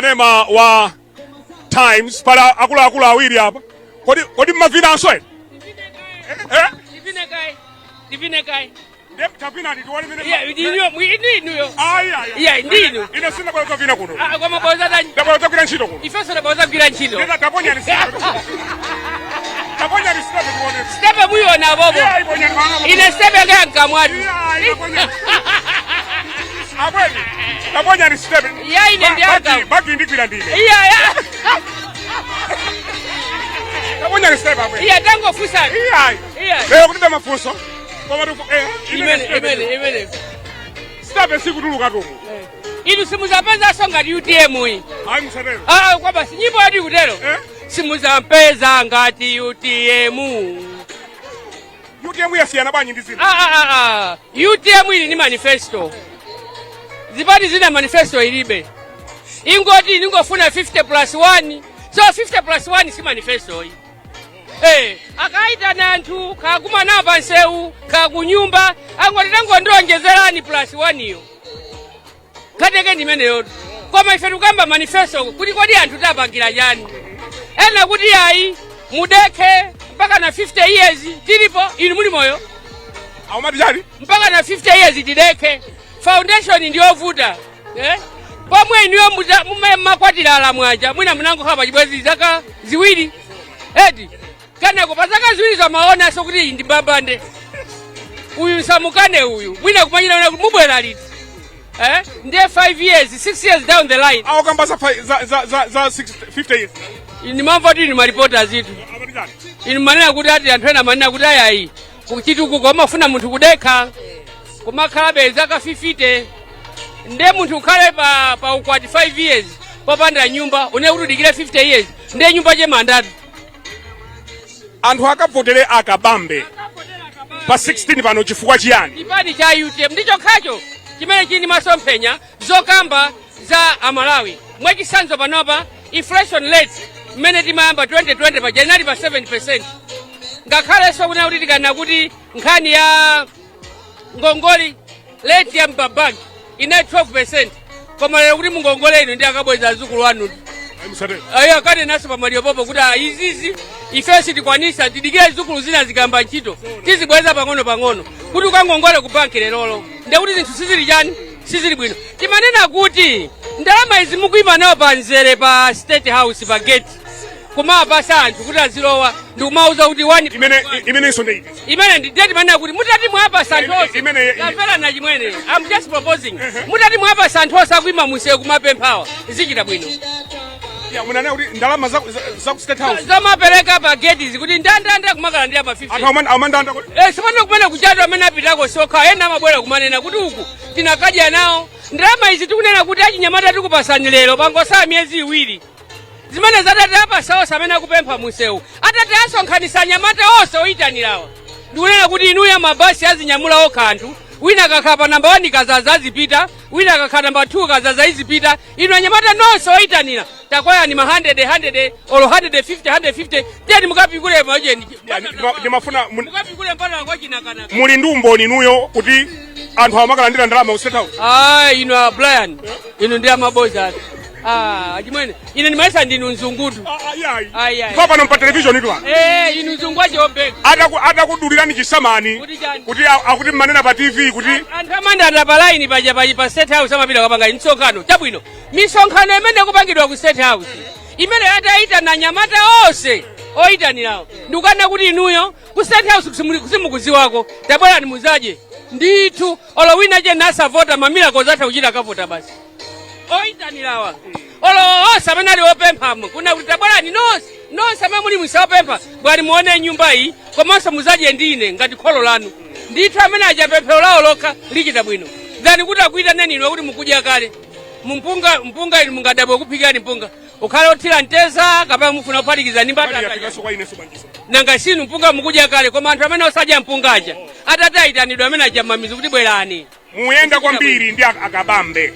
Nema wa Times para akula awiri hapa. Kodi mavina answe? Divine kai. Dem tapina ndi wali mene. Yeah, ndino. Ai. Yeah, ndino. Ina sina kwa vina kuno. Kwa maboza dani. Daboza kwira ntchito kuno. Ifeso daboza kwira ntchito. Ndeza taponya ni sina. Taponya ni sina tuone. Stepe muiona bobo. Yeah, iponya mwana. Ine stepe nganga mwatu. Yeah, iponya. Abweni. Taponya ni stepe. Yeah, ine ndianga. Bagi ndikwira ndine. Yeah. Taponya ni stepe abweni. Yeah, tango fusani. Yeah. Lero kuti mafuso. Imene. Stepe sikutuluka tumu. Inu simuzapeza songa di UTM hii. Hai msadelo. Kwa basi nyimbo hadi kutelo. Simuzapeza ngati UTM. UTM yasiyana banyi ndi zina. UTM ili ni manifesto. Zipati zina manifesto ilibe. Ingoti ningofuna 50+1. So 50+1 si manifesto hii. Akaita nantu kaguma nava nseu kagunyumba angoti tango ndonjezerani +1 iyo. Kateke ndimene yoto. Koma ife tukamba manifesto kuti kodi anthu tapangira jani. Ena kuti ayi mudeke mpaka na 50 years tilipo inu muli moyo. Aumati jani? Mpaka na 50 years tideke. Foundation ndiyo vuta. Pomwe niyo makwatira ala mwaja. Mwina mnango hapa jibwezi zaka ziwiri. Edi. Kana kupazaka ziwiri za maona so kuti ndi babande. Uyu samukane uyu. Mwina kumanyira mubwera liti. Ndiye 5 years, 6 years down the line. Awo kamba za 50 years. Ini mamva tu ni maripota zitu. Ini manena kuti ati anthu ena manena kuti ayayi. Kuchitu kuko amafuna munthu kudeka. Kumakhala zaka 50. Ndiye munthu ukhale pa ukwati 5 years. Popanda nyumba, une kuti dikire 50 years. Ndiye nyumba je mandatu. Anthu akavotere akabambe. Pa 16 pano chifukwa chiyani? Ipani cha UTM ndicho khacho. Chimene chini masomphenya zokamba za Amalawi. Mwachisanzo panopa inflation rate mmene timayamba 2020 pa January pa 7%. Ngakhale so kuna kuti tikana kuti nkhani ya ngongoli rate ya Mpaka ina 12%. Koma lero kuti mungongole ino ndi akabweza azukulu wanu. Aya kane naso pa Mario Popo kuti izizi ifesi tikwanisa tidikire zukulu zina zikamba ntchito. Tizibweza pang'ono. Kuti ukangongole ku banki lero. Ndiye kuti zinthu sizili jani? Sizili bwino. Timanena kuti ndalama izi mukuima nayo pa nzere pa State House pa gate. Kuma apasa anthu kuti azilowa ndi kumauza kuti imene sonde imene ndideti manena kuti mutati mwapa santhosa kapera na chimwene. I'm just proposing. Mutati mwapa santhosa kuima museye kumapemphawa. Zichita bwino. Ya munana kuti ndalama za ku State House. Zamapereka pa gate kuti ndandanda kumakala ndi apa 50. Anthu amandanda kuti. Sipano kumene kuchatu amene apitako sokha ena amabwera kumanena kuti uku tinakadya nawo. Ndalama izi tikunena kuti achinyamata tikupasani lero pangosa miyezi iwiri. Zimene zatati apa sawosa amene akupempha museu. Atati asonkhanisa anyamata onse oyitanirawa. Ndikunena kuti inuya mabasi azinyamula okha anthu. Wina kakhala pa namba 1 kazaza azipita. Wina kakhala namba 2 kazaza izipita. Inu anyamata nonse oyitanira. Takwaya ni 100 or 150. Tiyeni mukapikule majeni. Ndimafuna mukapikule mpana kwa chinakana. Muli ndumboni nuyo kuti anthu amakalandira ndalama ku State House. Inu Brian. Inu ndi amaboza. Achimwene. Ine nimaisa ndinu nzungutu. Papa no pa television itu. Inu nzungwaje obeka. Atakudulirani chisamani. Kuti akuti manena pa TV kuti anthu amanda pa line paja pa State House amapita kapanga Nsonkhano. Chabwino. Misonkhano imene kupangidwa ku State House. Imene ataita na nyamata onse oyitanirawo. Ndikana kuti inuyo ku State House kusimukuziwako. Tabwera ni muzaje. Ndithu olowina je nasa vota mamira kozatha kuchita kavota basi. Oyitanirawa. Osa amene ali opemphamo. Kuna kuti tabwera ni nonse amene muli musapempha. Bwali muone nyumba iyi komanso muzaje ndine ngati kholo lanu. Ndithu amene ajapemphero lawo lokha lichita bwino. Ngati kuti akuita nenino kuti mukudya kale. Mpunga ili mungadabwe kuphikani mpunga. Ukhale othira nteza kapena mufuna kuphatikiza ndi mbatata. Nanga sinu mpunga mukudya kale koma anthu amene osadya mpungaja. Atatayitanidwa amene ajamamiza kuti bwerani. Muyenda kwambiri ndi akabambe.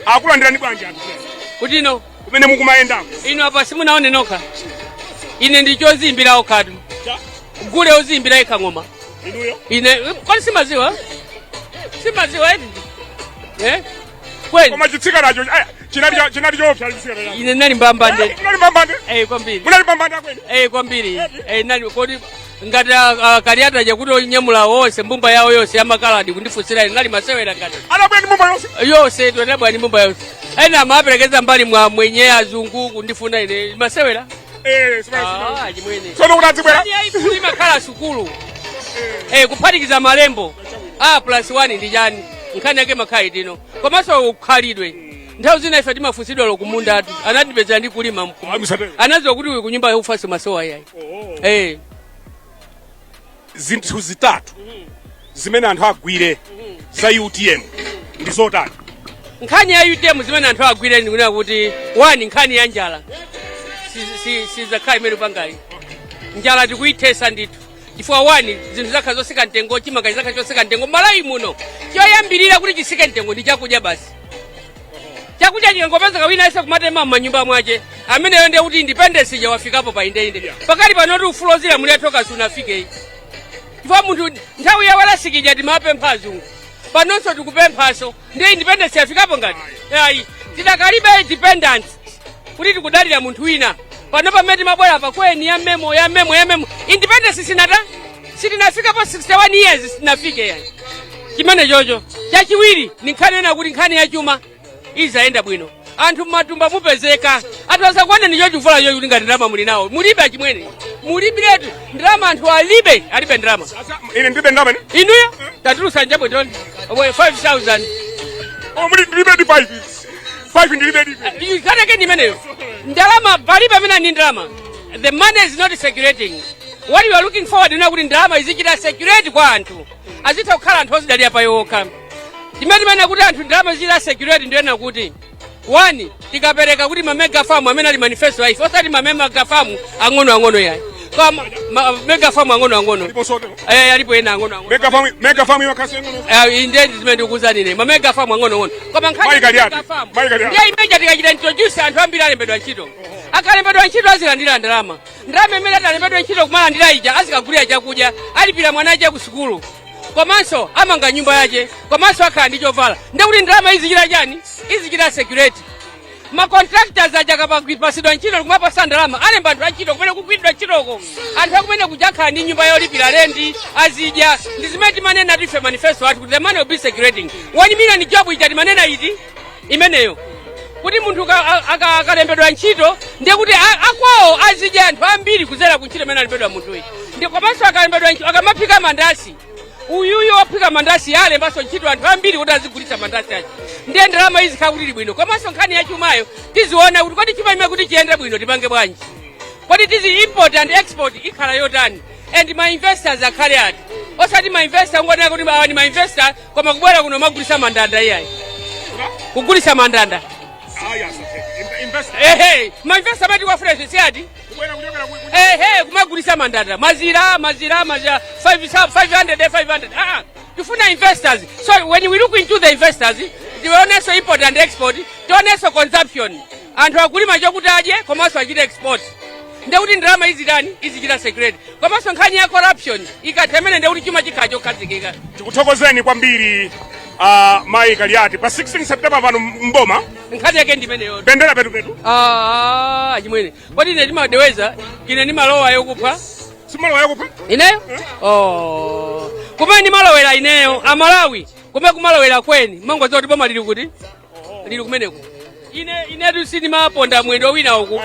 Akulandira ni bwanji anthu. Kutino kumene mukumayenda. Ino apa simunaone nokha. Ine ndichozimbira okhatu. Gule ozimbira ikangoma. Inuyo? Ine kwani simaziwa? Simaziwa edi. Kweli. Koma chitsika nacho chinali chopsa alisira ine nali mbambande nali mbambande kwambiri munali mbambande Akweni kwambiri nali kodi ngati Kaliati jakuti nyamula wonse mbumba yawo yonse yamakaladi kundifusira nali masewera ngati anabwera mbumba yonse tonabwera mbumba yonse ena maperekeza mbali mwa mwenye azungu kundifuna ine masewera chimwene sono unadzibwera imakhala sukulu kuphatikiza malembo +1 ndi chani nkhani yake makhayi tino komanso ukhalidwe nthawi zina ife timafusidwa lokumunda atu anatipezera ndi kulima anaziwa kuti uyu kunyumba yaufaso masowa yayi zinthu zitatu zimene anthu agwire za UTM ndi zotani nkhani ya UTM zimene anthu agwire ndikunena kuti 1 nkhani ya njala sizakhala imene upangayi njala tikuyithesa ndithu chifukwa 1 zinthu zakhala zosika mtengo chimakazi zakhala chosika mtengo malawi muno choyambirira kuti chisike mtengo ndi chakudya basi chakudya chikangopezeka wina ese kumatema m'manyumba mwache ameneyo ndiye kuti independence ija wafikapo pa inde pakati panoti ufulozira muli atoka sunafike chifukwa munthu nthawi ya walasikija timapempha azungu panonso tikupemphaso ndiye independence yafikapo ngati ayi tidakalibe independence kuti tikudalira munthu wina pano pamene timabwera pakweni yamemo independence sitinafikapo 61 years sitinafike yani chimene chocho chachiwiri ni nkhani ena kuti nkhani yachuma izayenda bwino anthu mmatumba mupezeka atoza kwane nicho chivula chocho kuti ngati ndalama muli nawo mulibe achimwene mulibiretu ndalama anthu alibe ndalama ine ndibe ndalama inuyo tatulusa njabwe toni 5000 mulibe di 5 ndilibe di kanake nimeneyo ndalama palibe amene ni ndalama the money is not circulating what you are looking forward na kuti ndalama izichita circulate kwa anthu azitha kukhala anthu ozidalira pa yokha timene kuti anthu ndalama izichita circulate ndiyena kuti 1 tikapereka kuti mamega farm amene ali manifesto life osati mamega farm ang'ono yayi kama mega farm ang'ono alipo ena ang'ono mega farm yakasi ang'ono inde zimene ndikuzani ne mamega farm ang'ono koma nkhani mega farm ndiye imeja tikachita introduce anthu ambiri alembedwa ntchito akalembedwa ntchito azilandira ndalama imene atalembedwa ntchito kumalandira ija azikagulira chakudya alipira mwana aje ku sukulu komanso amanga nyumba yache komanso akhala ndi chovala ndiye kuti ndalama izichita chani izichita security macontractors aja kapasidwa ntchito kumapasa ndalama alemba anthu antchito kumene kugwiridwa ntchitoko anthu akumene kujakhala ndi nyumba yolipira rendi azidya ndi zimene timanena tife manifesto athu kuti the money will be circulating 1 million job ija timanena iti imeneyo kuti munthu akalembedwa ntchito ndiye kuti akwawo azidya anthu ambiri kuzera ku ntchito imene alembedwa munthuyi ndiye komanso akalembedwa ntchito akamaphika mandasi uyuyo waphika mandasi alembanso ntchito anthu ambiri kuti azigulitsa mandasi aja ndiye ndalama izikhala kuti ili bwino komanso nkhani yachumayo tiziona kuti kodi chuma imene kuti chiyende bwino tipange bwanji kodi tizi import and export ikhala yotani and my investors akhale ati osati ma investor ngonena kuti awa ni ma investor koma kubwera kuno magulisa mandanda iyayi kugulisa mandanda ma investor amati kwa fresh siati kumagulisa mandanda mazira 500 tufuna investors so when we look into the investors tionenso import and export tionenso consumption anthu akulima chokuti adye komanso achite export ndiye kuti ndalama izitani izichita secret komanso nkhani ya corruption ikatemene ndiye kuti chuma chikhala chokhazikika tikuthokozeni kwambiri mayi Kaliati pa 16 September pano mboma nkhani yake ndimeneyo bendera petu chimwene kodi ine timadeweza ine ndimalowa yokupha simalowa yokupha ineyo kumene ndimalowera ineyo amalawi kumene kumalowera Akweni mangoza kuti boma lili kuti lili kumeneko ine sinimaponda mwendo wina uku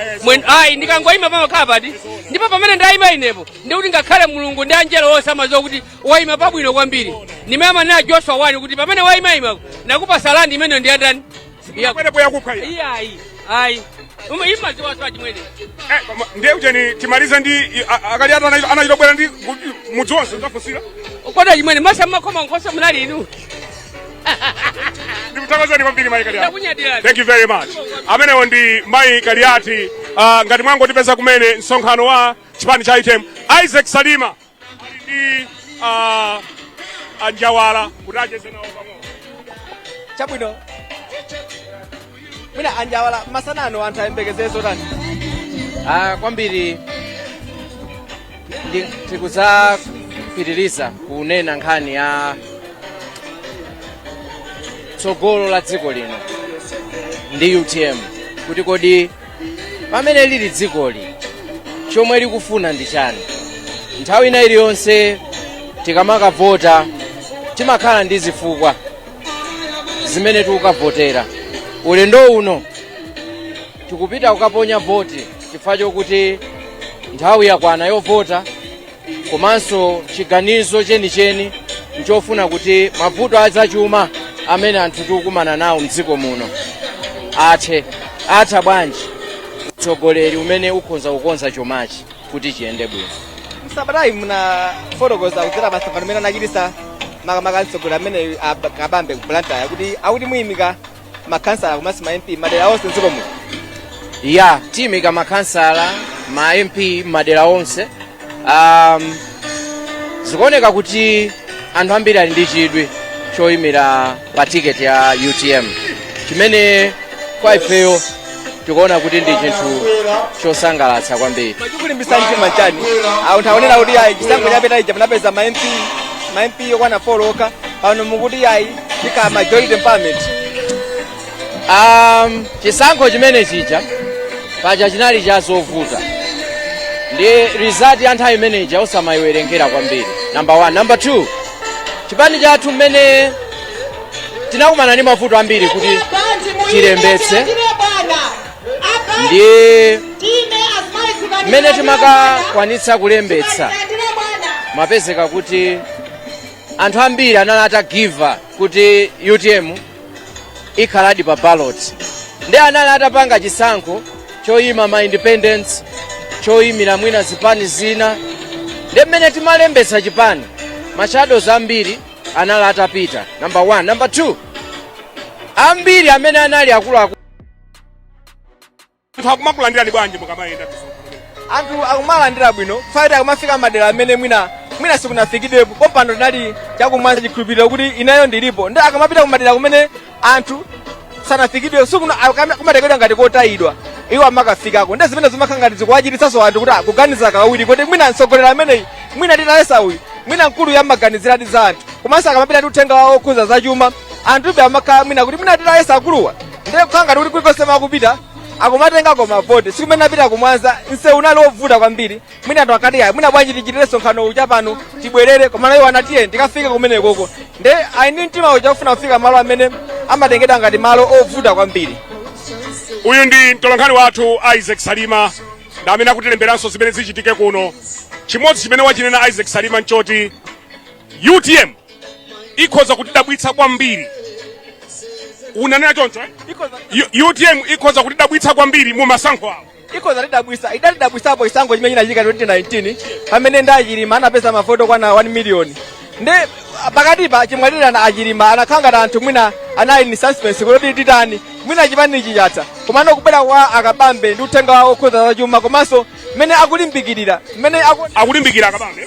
ndikangoyima pamakhala pati ndipo pamene ndayima inepo ndi kuti ngakhale mulungu ndi anjelo onse amadziwa kuti wayima pabwino kwambiri nimema na Joshua 1 kuti pamene wayima nakupa salandi imeneyo ndi yandani ayi imadziwa swa chimwene ndiye kuti timalize ndi Kaliati anachitobwera ndi mudzi wonse ndafusira kodi chimwene masa makoma nkhosa munali inu ndikuthokozeni kwambiri mayi Kaliati thank you very much amenewo ndi mayi Kaliati ngati mwangotipeza kumene msonkhano wa chipani cha item Isaac Salima ndi anjawala kuti acheze nawo pamodzi chabwino mwina anjawala masanano anthu ayembekezezo tani kwambiri tikuzapitiriza kunena nkhani ya tsogolo la dziko lino ndi UTM kuti kodi pamene lili dzikoli chomwe likufuna ndi chani. Nthawi ina iliyonse tikamakavota timakhala ndi zifukwa zimene tikukavotera. Ulendo uno tikupita kukaponya voti chifukwa chokuti nthawi yakwana yovota, komanso chiganizo chenicheni nchofuna kuti mavuto azachuma amene anthu tikukumana nawo mdziko muno atha bwanji utsogoleri umene ukhoza kukonza chomachi kuti chiyende bwino. Sabatayi muna fotokoza kudzera masonkhano amene anachitisa makamaka amene akabambe Banda kuti akuti muyimika makhansala komanso ma MP madera onse mdziko muno. Ya tiyimika makhansala ma MP madera onse. Zikuoneka kuti anthu ambiri ali ndi chidwi choyimira pa tiketi ya UTM, chimene kwa ifeyo tikuona kuti ndi chinthu chosangalatsa kwambiri. Chikulimbisa mtima chani anthu aonera kuti ayi chisankho chapita ija panapeza ma MP yokwana 4 okha, pano mukuti ayi ika majority empowerment. Chisankho chimene chija paja chinali chazovuta, ndi result ya nthawi imeneja osamayiwerengera kwambiri. Number 1. Number 2, chipani chathu mmene tinakumana ndi mavuto ambiri kuti chilembetse, ndi mmene timakakwanitsa kulembetsa mapezeka kuti anthu ambiri anali atagiva kuti UTM ikhaladi pa ballot, ndi anali atapanga chisankho choyima ma independents, choyimira mwina zipani zina, ndi mmene timalembetsa chipani mashadows ambiri anali atapita. Number 1. Number 2, ambiri amene anali akuluakulu anthu akumakulandira bwanji mukamayenda anthu akumalandira bwino faida akumafika madera amene mwina sikunafikidepo popando tinali chakumwanza chikhulupiriro kuti inayo ndilipo, ndi akamapita kumadera kumene anthu sanafikidwe kumatekedwa ngati kotayidwa iwo amakafikako, ndi zimene zimakhala ngati zikuwachitisanso anthu kuti akuganiza kawiri kuti mwina mtsogoleri ameneyi mwina titayesa uyu mwina mkulu yamaganizirati za anthu, komanso akamapita ndi uthenga wawo okhuza zachuma anthube amakhala mwina kuti mwina titayesa akuluwa, ndiye kukhala ngati kuti kulikonse makupita akumatengako mavoti. Siku imene apita kumwanza nsewu unali wovuta kwambiri, mwina anthu akati ayi mwina bwanji tichitire nsonkhano ucha pano tibwerere, koma iwo anatiye tikafike kumenekoko, ndi ali ndi mtima ucha kufuna kufika malo amene amatengedwa ngati malo ovuta kwambiri. Uyu ndi mtolankhani wathu Isaac Salima, ndi amene akutilemberanso zimene zichitike kuno. Chimodzi chimene wachinena Isaac Salima nchoti UTM ikhoza kutidabwitsa kwambiri. Unanena choncho UTM ikhoza kutidabwitsa kwambiri mu masankho awo. Ikhoza tidabwitsa, idadabwitsapo chisankho chimene chinachika 2019 pamene Achilima anapeza mavoto kwana 1 million. Ndi pakatipa chimwalirana Achilima anakhanga anthu mwina anali ni suspense kuti titani mwina chipani chichatha, komano kubera kwa akabambe ndi uthenga wawo okhuza zachuma, komanso mmene akulimbikirira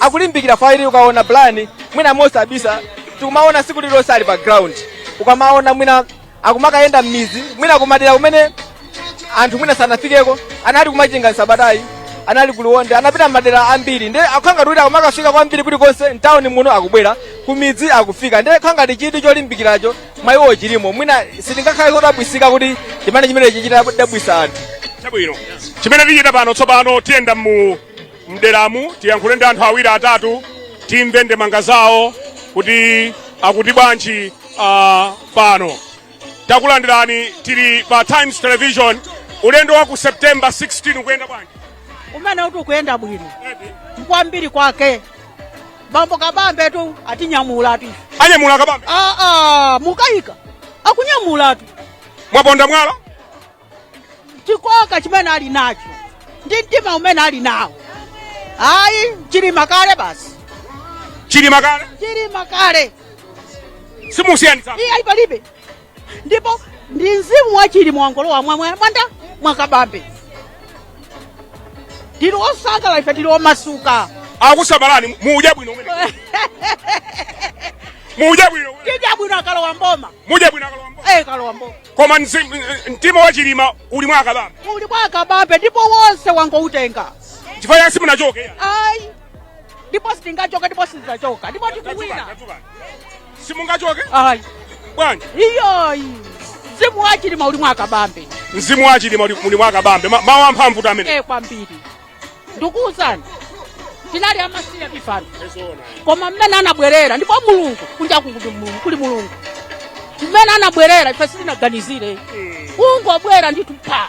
akulimbikira faili. Ukaona plan mwina mosabisa tikumaona siku lilonse ali pa ground, ukamaona mwina akumakayenda m'mizi mwina kumadera kumene anthu mwina sanafikeko, anali kumachinga Sabatayi, anali kuliwonde, anapita madera ambiri, ndi akhanga kuti akumakafika kwambiri kuti konse mtawuni muno akubwera kumidzi akufika, ndi khanga ndi chinthu cholimbikiracho maiwo chilimo mwina sitingakhale kodabwisika kuti chimene chimene chichita dabwisa anthu. Chabwino chimene tichita pano tsopano tiyenda mu mderamu tiyankhule ndi anthu awiri atatu timve ndemanga zawo kuti akuti bwanji pano. Takulandirani tili pa Times Television, ulendo wa ku September 16 ukuyenda bwanji? Umene uti ukuyenda bwino kwambiri kwake. Bambo kabambe tu atinyamula tu. Anyamula kabambe? Mukayika akunyamula tu. Mwaponda mwala? Chikoka chimene ali nacho ndi mtima umene ali nawo. Ayi chili makale basi. Chili makale? Chili makale. Simusiyani sana? Ayi palibe. Ndipo ndi mzimu wachili mwangolo wa mwanda mwakabambe. Tilo osaka ife tilo masuka. Akusabalani muja bwino umene. Muja bwino. Tija bwino akalo wa mboma. Muja bwino akalo wa mboma. Akalo wa mboma. Koma mtima wachilima uli mwakabambe. Uli mwakabambe ndipo wonse wango utenga. Chifaya simu nachoke ya? Ayi. Ndipo sitingachoka ndipo sinzachoka. Ndipo tikuwina. Simu ngachoke? Ayi. Bwanji? Iyo. mzimu wachilima uli mwakabambe. Mzimu wachilima uli mwakabambe. Mawu amphamvu tamene. Kwambiri. Ndikuwuzani. Tinali amasiya bifano. Koma mmene anabwerera ndipo Mulungu kunja kuli Mulungu. Mmene anabwerera ife sitinaganizire. Ungobwera nditu pa.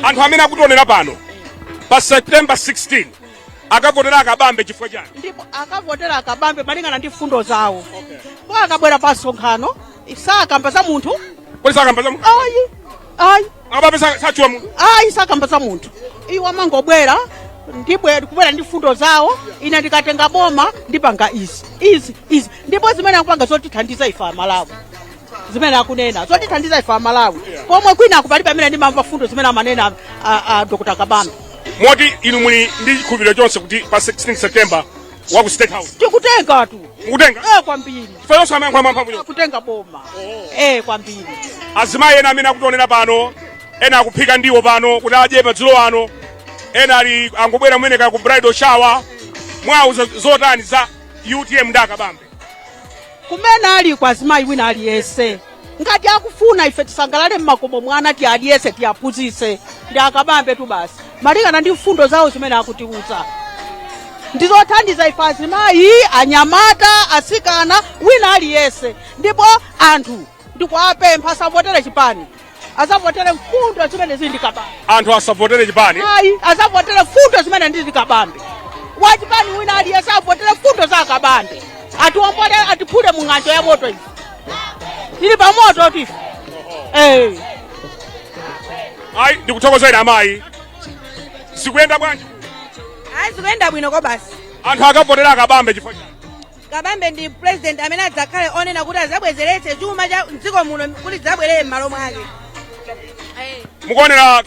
Anthu amene akutionera pano pa September 16 akavotera akabambe chifukwa chani? Ndipo akavotera akabambe malingana ndi fundo zawo. Kwa akabwera pa Nsonkhano sakamba za munthu. Kodi sakamba za munthu? Ayi. Akabambe sachiwa munthu? Ayi sakamba za munthu. Iwo mangobwera kubwera ndi fundo zawo, ine ndikatenga boma ndipanga izi ndipo zimene akupanga zotithandiza ife Malawi, zimene akunena zotithandiza ife Malawi, pomwe kwina akupalipa amene ndimamva fundo zimene amanena Dr. Kabambe. Moti inu muli ndi chikhulupiriro chonse kuti pa 16 September waku State House tikutenga tu. Mukutenga? Kwambiri. Chifukwa chonse amayankho amphamvu kutenga boma. Kwambiri. Azimayi ena amene akutionera pano, ena akuphika ndiwo pano kuti adye madzulo ano, ena ali angobwera mwene kaya ku bridal shower, mwauza zotani za UTM ndi akabambe? Kumene ali kwa azimayi wina aliyese ngati akufuna ife tisangalale mmakomo mwana ti aliyese tiyaphunzitse ndi akabambe tu basi malingana ndi mfundo zawo zimene akutiuza ndizothandiza ife azimayi, anyamata, asikana wina aliyese. Ndipo anthu ndikuapempha asavotere chipani, asavotere mfundo zimene zili ndi kabambe. Anthu asavotere chipani? Ayi, asavotere mfundo zimene ndi kabambe. Wachipani wina aliyese avotere mfundo za kabambe. Atiwombole atipule mu ng'anjo ya moto izi. Ili pa moto tifu. Ayi, ndikuthokozeni amayi. Sikuyenda bwanji? Ayi, sikuyenda bwino ko basi. Anthu akavotera akabambe chifukwa chani? Kabambe ndi president amene adzakhale onena kuti azabwezeretse chuma cha mdziko muno kuti zabwerere m'malo mwake. Mukuonera